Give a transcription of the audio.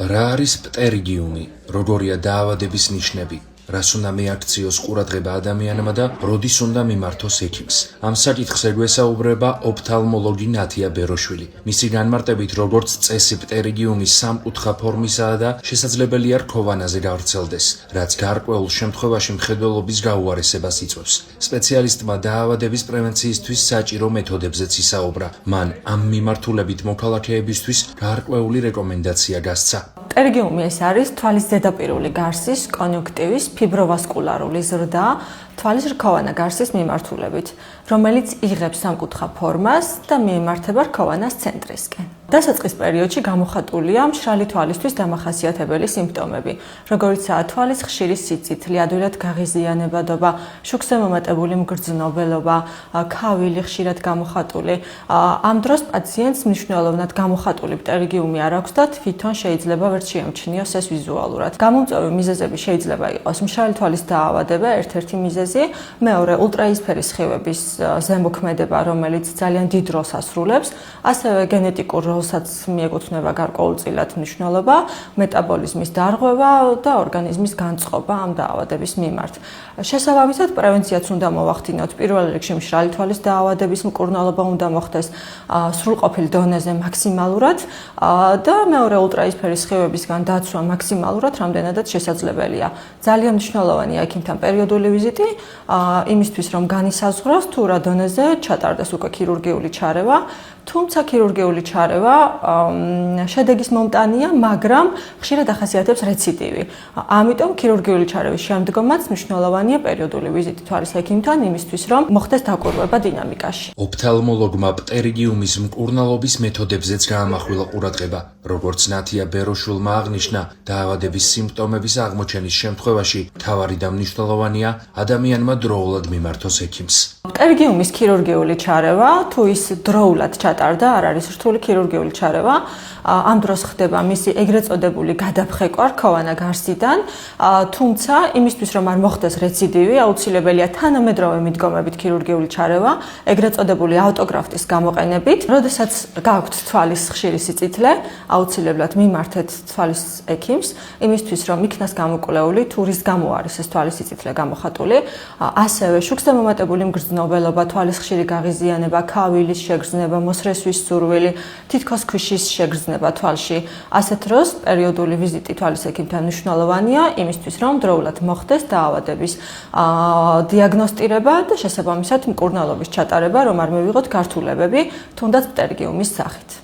რა არის პტერიგიუმი, როგორია დაავადების ნიშნები, რას უნდა მიაქციოს ყურადღება ადამიანმა და როდის უნდა მიმართოს ექიმს. ამ საკითხს ეგვესაუბრება ოფთალმოლოგი ნათია ბეროშვილი. მისი განმარტებით, როგორც წესი პტერიგიუმი სამკუთხა ფორმისაა და შესაძლებელია რქოვანაზე გავრცელდეს, რაც გარკვეულ შემთხვევაში მხედველობის გაუარესებას იწვევს. სპეციალისტმა დაავადების პრევენციისთვის საჭირო მეთოდებზეც ისაუბრა. მან ამ მიმართულებით მოქალაქეებისთვის გარკვეული რეკომენდაცია გასცა. პტერიგიუმი ეს არის თვალის ზედაპირული გარსის, კონიუნქტივის, ფიბროვასკულარული ზრდა, თვალის რქოვანა გარსის მიმართულებით, რომელიც იღებს სამკუთხა ფორმას და მიემართება რქოვანას ცენტრისკენ. დასაწყის პერიოდში გამოხატულია მშრალი თვალისთვის დამახასიათებელი სიმპტომები, როგორიცაა თვალის ხშირი სიწითლე, ადვილად გაღიზიანებადობა, შუქზე მომატებული მგრძნობელობა, ქავილი ხშირად გამოხატული. ამ დროს პაციენტს მნიშვნელოვნად გამოხატული პტერიგიუმი არ აქვს და თვითონ შეიძლება ვერ შეამჩნიოს ეს ვიზუალურად. გამომწვევი მიზეზები შეიძლება იყოს მშრალი თვალის დაავადება, ერთ-ერთი მიზეზი, მეორე ულტრაიისფერი სხივების ზემოქმედება, რომელიც ძალიან დიდ როლს ასრულებს, ასევე გენეტიკურ როლსაც მიეკუთვნება გარკვეულწილად მნიშვნელობა, მეტაბოლიზმის დარღვევა და ორგანიზმის განწყობა ამ დაავადების მიმართ. შესაბამისად, პრევენციაც უნდა მოვახდინოთ. პირველ რიგში მშრალი თვალის დაავადების მკურნალობა უნდა მოხდეს სრულყოფილ დონეზე მაქსიმალურად და მეორე ულტრაიისფერი სხივებისგან დაცვა მაქსიმალურად რამდენადაც შესაძლებელია. ძალიან მნიშვნელოვანია ექიმთან პერიოდული ვიზიტი, იმისთვის რომ განისაზღვროს თუ რა დონეზე ჩატარდეს უკვე ქირურგიული ჩარევა, თუმცა ქირურგიული ჩარევა შედეგის მომტანია, მაგრამ ხშირად ახასიათებს რეციდივი. ამიტომ ქირურგიული ჩარევის შემდგომაც მნიშვნელოვანია პერიოდული ვიზიტი თვალის ექიმთან იმისთვის, რომ მოხდეს დაკვირვება დინამიკაში. ოფთალმოლოგმა პტერიგიუმის მკურნალობის მეთოდებზეც გაამახვილა ყურადღება. როგორც ნათია ბეროშვილმა აღნიშნა, დაავადების სიმპტომების აღმოჩენის შემთხვევაში მთავარი და მნიშვნელოვანია ადამიანმა დროულად მიმართოს ექიმს. პტერიგიუმის ქირურგიული ჩარევა, თუ ის დროულად ჩატარდა, არ არის რთული ქირურგიული ჩარევა, ამ დროს ხდება მისი ეგრეთ წოდებული გადაფხეკვა რქოვანა გარსიდან, თუმცა იმისთვის რომ არ მოხდეს რეციდივი, აუცილებელია თანამედროვე მიდგომებით ქირურგიული ჩარევა, ეგრეთ წოდებული ავტოგრაფტის გამოყენებით. როდესაც გაქვთ თვალის ხშირი სიწითლე, აუცილებლად მიმართეთ თვალის ექიმს, იმისთვის რომ იქნას გამოკვლეული თუ რის გამო არის ეს თვალის სიწითლე გამოხატული, ასევე შუქზე მომატებული მგრძნობელობა, თვალის ხშირი გაღიზიანება, ქავილის შეგრძნება, მოსრესვის სურვილი, თითქოს ქვიშის შეგრძნება თვალში. ასეთ დროს პერიოდული ვიზიტი თვალის ექიმთან მნიშვნელოვანია იმისთვის, რომ დროულად მოხდეს დაავადების დიაგნოსტირება და შესაბამისად მკურნალობის ჩატარება, რომ არ მივიღოთ გართულებები, თუნდაც პტერიგიუმის სახით.